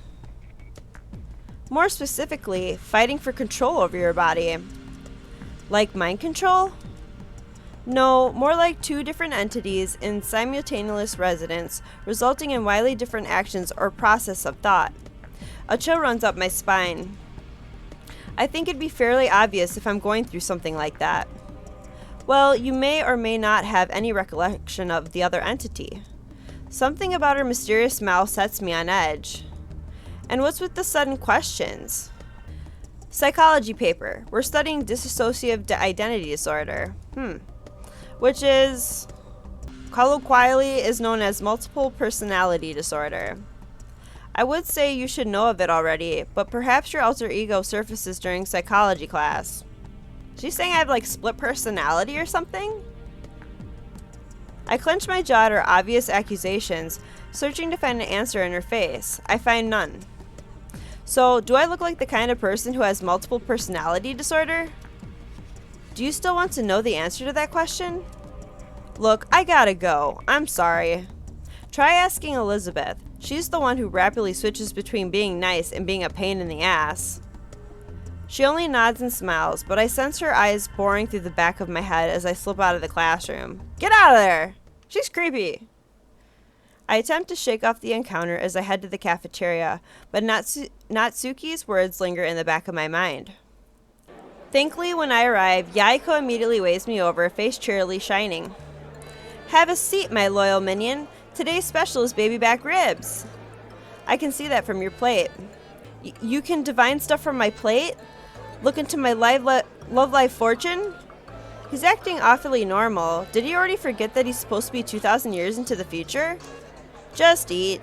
More specifically, fighting for control over your body. Like mind control? No, more like two different entities in simultaneous residence, resulting in widely different actions or process of thought. A chill runs up my spine. I think it'd be fairly obvious if I'm going through something like that. Well, you may or may not have any recollection of the other entity. Something about her mysterious smile sets me on edge. And what's with the sudden questions? Psychology paper. We're studying dissociative identity disorder. Which is, colloquially, is known as multiple personality disorder. I would say you should know of it already, but perhaps your alter ego surfaces during psychology class. She's saying I have like split personality or something? I clench my jaw at her obvious accusations, searching to find an answer in her face. I find none. So, do I look like the kind of person who has multiple personality disorder? Do you still want to know the answer to that question? Look, I gotta go. I'm sorry. Try asking Elizabeth. She's the one who rapidly switches between being nice and being a pain in the ass. She only nods and smiles, but I sense her eyes boring through the back of my head as I slip out of the classroom. Get out of there! She's creepy! I attempt to shake off the encounter as I head to the cafeteria, but Natsuki's words linger in the back of my mind. Thankfully, when I arrive, Yaiko immediately waves me over, face cheerily shining. Have a seat, my loyal minion. Today's special is baby back ribs. I can see that from your plate. You can divine stuff from my plate? Look into my love life fortune? He's acting awfully normal. Did he already forget that he's supposed to be 2,000 years into the future? Just eat.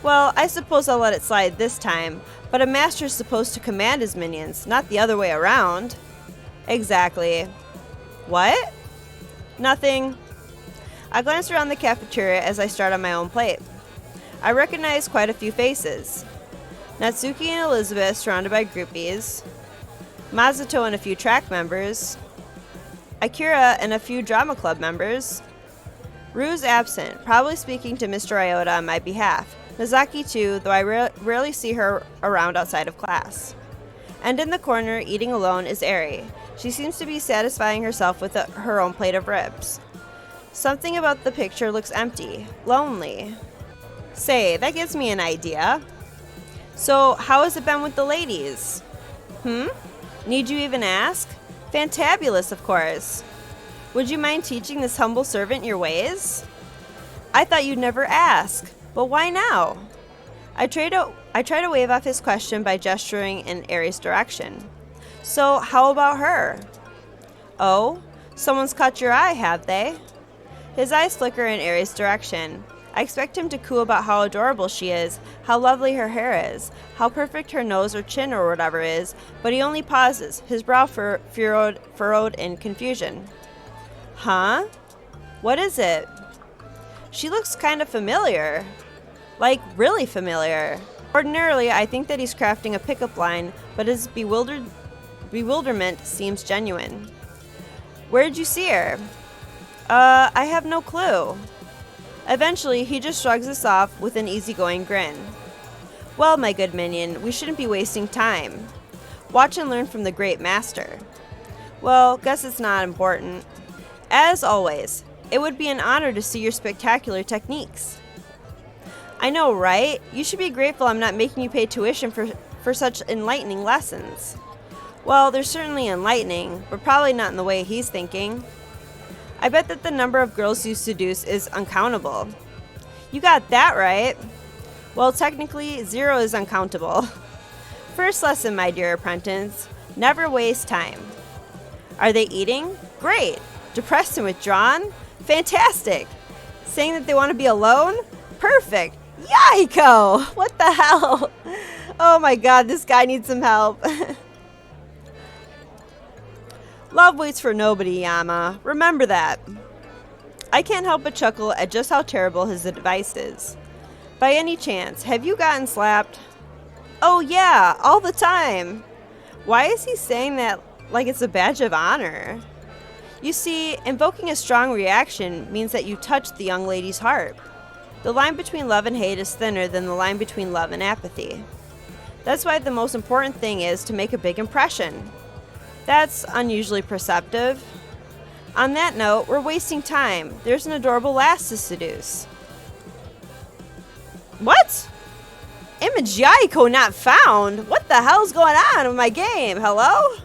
Well, I suppose I'll let it slide this time, but a master's supposed to command his minions, not the other way around. Exactly. What? Nothing. I glance around the cafeteria as I start on my own plate. I recognize quite a few faces. Natsuki and Elizabeth surrounded by groupies. Masato and a few track members. Akira and a few drama club members. Rue's absent, probably speaking to Mr. Iota on my behalf. Mizaki too, though I rarely see her around outside of class. And in the corner, eating alone, is Airi. She seems to be satisfying herself with her own plate of ribs. Something about the picture looks empty, lonely. Say, that gives me an idea. So, how has it been with the ladies? Need you even ask? Fantabulous, of course. Would you mind teaching this humble servant your ways? I thought you'd never ask, but why now? I try to wave off his question by gesturing in Airi's direction. So, how about her? Oh, someone's caught your eye, have they? His eyes flicker in Airi's direction. I expect him to coo about how adorable she is, how lovely her hair is, how perfect her nose or chin or whatever is, but he only pauses, his brow furrowed in confusion. Huh? What is it? She looks kind of familiar. Like, really familiar. Ordinarily, I think that he's crafting a pickup line, but his bewilderment seems genuine. Where'd you see her? I have no clue. Eventually, he just shrugs us off with an easygoing grin. Well, my good minion, we shouldn't be wasting time. Watch and learn from the great master. Well, guess it's not important. As always, it would be an honor to see your spectacular techniques. I know, right? You should be grateful I'm not making you pay tuition for such enlightening lessons. Well, they're certainly enlightening, but probably not in the way he's thinking. I bet that the number of girls you seduce is uncountable. You got that right. Well, technically, 0 is uncountable. First lesson, my dear apprentice. Never waste time. Are they eating? Great. Depressed and withdrawn? Fantastic. Saying that they want to be alone? Perfect. Yiko! What the hell? Oh my god, this guy needs some help. Love waits for nobody, Yama. Remember that. I can't help but chuckle at just how terrible his advice is. By any chance, have you gotten slapped? Oh yeah, all the time. Why is he saying that like it's a badge of honor? You see, invoking a strong reaction means that you touched the young lady's heart. The line between love and hate is thinner than the line between love and apathy. That's why the most important thing is to make a big impression. That's unusually perceptive. On that note, we're wasting time. There's an adorable lass to seduce. What? Image Yaiko not found? What the hell's going on with my game? Hello?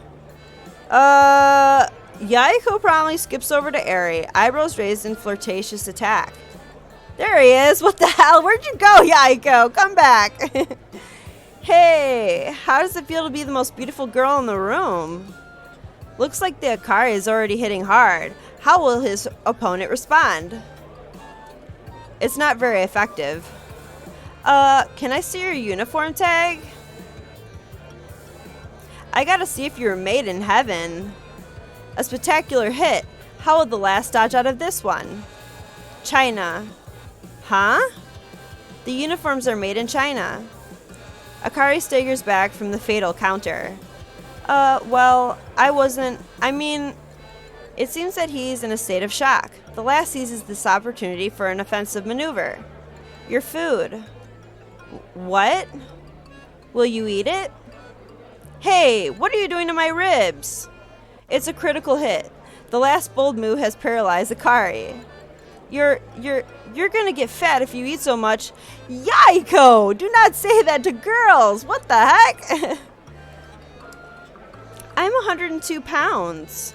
Yaiko promptly skips over to Airi, eyebrows raised in flirtatious attack. There he is. What the hell? Where'd you go, Yaiko? Come back. Hey, how does it feel to be the most beautiful girl in the room? Looks like the Akari is already hitting hard. How will his opponent respond? It's not very effective. Can I see your uniform tag? I gotta see if you're made in heaven. A spectacular hit. How will the last dodge out of this one? China. Huh? The uniforms are made in China. Akari staggers back from the fatal counter. Well, it seems that he's in a state of shock. The last seizes this opportunity for an offensive maneuver. Your food. What? Will you eat it? Hey, what are you doing to my ribs? It's a critical hit. The last bold move has paralyzed Akari. You're gonna get fat if you eat so much. Yaiko! Do not say that to girls! What the heck? I'm 102 pounds.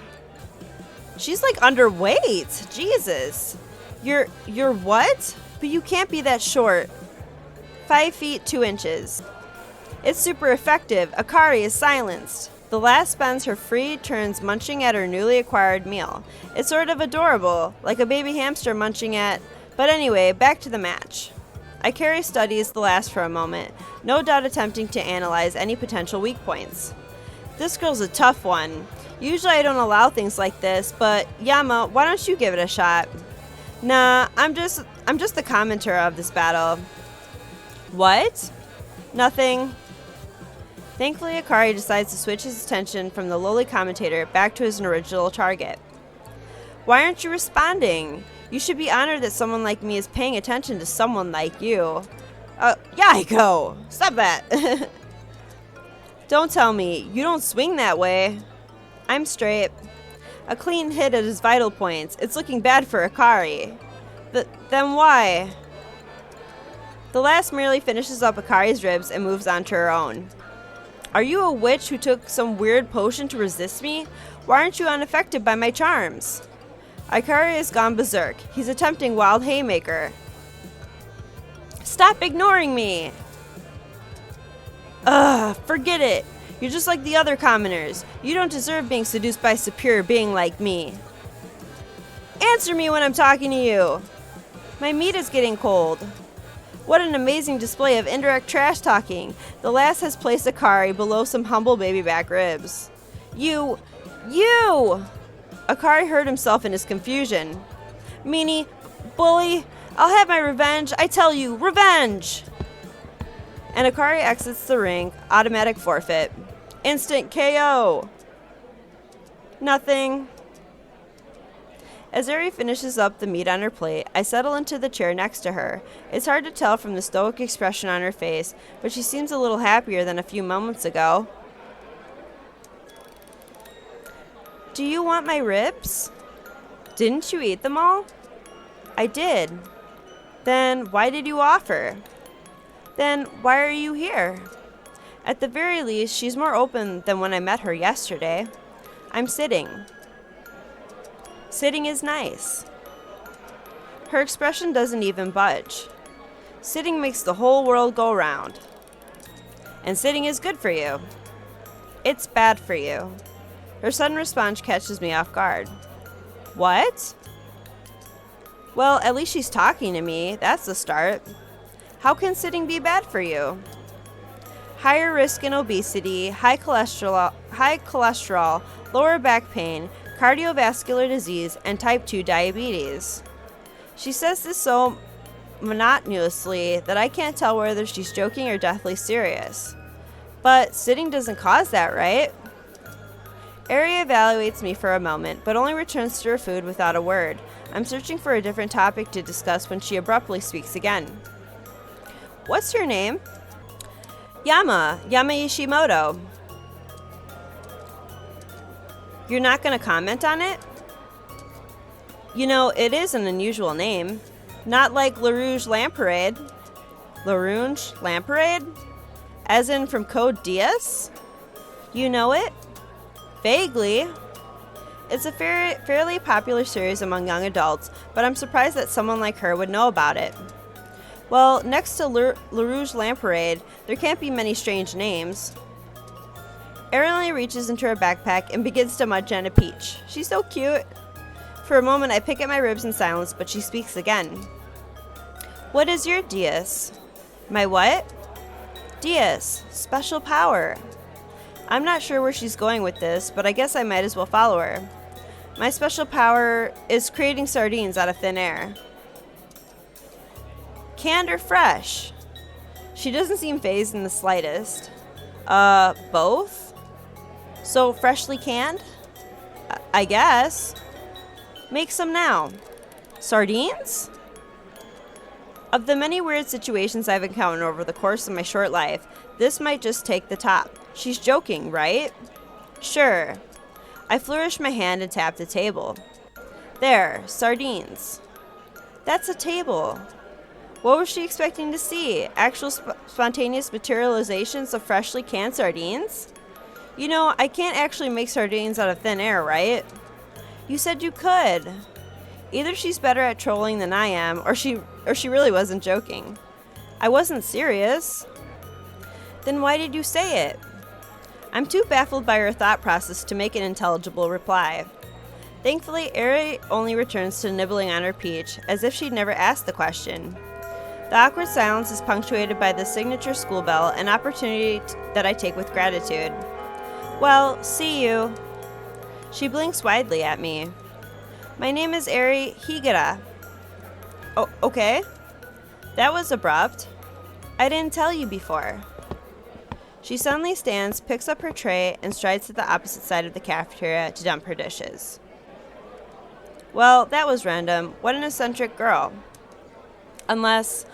She's like underweight. Jesus. You're what? But you can't be that short. 5 feet 2 inches. It's super effective. Akari is silenced. The lass spends her free turns munching at her newly acquired meal. It's sort of adorable, like a baby hamster munching at... But anyway, back to the match. Akari studies the lass for a moment, no doubt attempting to analyze any potential weak points. This girl's a tough one. Usually I don't allow things like this, but Yama, why don't you give it a shot? Nah, I'm just the commentator of this battle. What? Nothing. Thankfully, Akari decides to switch his attention from the lowly commentator back to his original target. Why aren't you responding? You should be honored that someone like me is paying attention to someone like you. Yaiko! Stop that! Don't tell me. You don't swing that way. I'm straight. A clean hit at his vital points. It's looking bad for Akari. Then why? The lass merely finishes up Akari's ribs and moves on to her own. Are you a witch who took some weird potion to resist me? Why aren't you unaffected by my charms? Akari has gone berserk. He's attempting Wild Haymaker. Stop ignoring me! Ugh, forget it. You're just like the other commoners. You don't deserve being seduced by a superior being like me. Answer me when I'm talking to you! My meat is getting cold. What an amazing display of indirect trash talking. The lass has placed Akari below some humble baby back ribs. You! Akari heard himself in his confusion. Meanie, bully, I'll have my revenge. I tell you, revenge! And Akari exits the ring, automatic forfeit. Instant KO! Nothing. As Airi finishes up the meat on her plate, I settle into the chair next to her. It's hard to tell from the stoic expression on her face, but she seems a little happier than a few moments ago. Do you want my ribs? Didn't you eat them all? I did. Then why did you offer? Then why are you here? At the very least, she's more open than when I met her yesterday. I'm sitting. Sitting is nice. Her expression doesn't even budge. Sitting makes the whole world go round. And sitting is good for you. It's bad for you. Her sudden response catches me off guard. What? Well, at least she's talking to me. That's the start. How can sitting be bad for you? Higher risk in obesity, high cholesterol, lower back pain, cardiovascular disease, and type 2 diabetes. She says this so monotonously that I can't tell whether she's joking or deathly serious. But sitting doesn't cause that, right? Airi evaluates me for a moment, but only returns to her food without a word. I'm searching for a different topic to discuss when she abruptly speaks again. What's your name? Yama Yoshimoto. You're not going to comment on it? You know, it is an unusual name. Not like La Rouge Lamparade. La Rouge Lamparade? As in from Code Geass? You know it? Vaguely. It's a fairly popular series among young adults, but I'm surprised that someone like her would know about it. Well, next to La Rouge Lamparade, there can't be many strange names. Airi reaches into her backpack and begins to munch on a peach. She's so cute. For a moment, I pick at my ribs in silence, but she speaks again. What is your Dias? My what? Dias, special power. I'm not sure where she's going with this, but I guess I might as well follow her. My special power is creating sardines out of thin air. Canned or fresh? She doesn't seem fazed in the slightest. Both? So freshly canned? I guess. Make some now. Sardines? Of the many weird situations I've encountered over the course of my short life, this might just take the top. She's joking, right? Sure. I flourish my hand and tap the table. There, sardines. That's a table. What was she expecting to see? Actual spontaneous materializations of freshly canned sardines? You know, I can't actually make sardines out of thin air, right? You said you could. Either she's better at trolling than I am, or she really wasn't joking. I wasn't serious. Then why did you say it? I'm too baffled by her thought process to make an intelligible reply. Thankfully, Airi only returns to nibbling on her peach, as if she'd never asked the question. The awkward silence is punctuated by the signature school bell, an opportunity that I take with gratitude. Well, see you. She blinks widely at me. My name is Airi Higura. Oh, okay. That was abrupt. I didn't tell you before. She suddenly stands, picks up her tray, and strides to the opposite side of the cafeteria to dump her dishes. Well, that was random. What an eccentric girl. Unless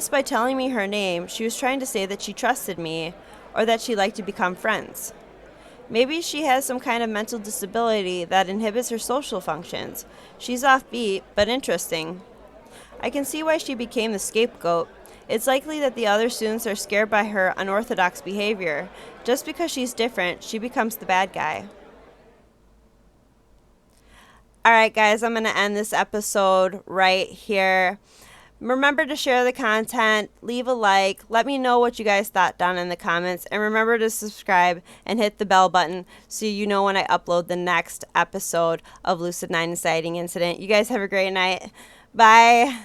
by telling me her name, she was trying to say that she trusted me, or that she'd like to become friends. Maybe she has some kind of mental disability that inhibits her social functions. She's offbeat, but interesting. I can see why she became the scapegoat. It's likely that the other students are scared by her unorthodox behavior. Just because she's different, she becomes the bad guy. Alright, guys, I'm going to end this episode right here. Remember to share the content, leave a like, let me know what you guys thought down in the comments, and remember to subscribe and hit the bell button so you know when I upload the next episode of Lucid 9 Inciting Incident. You guys have a great night. Bye.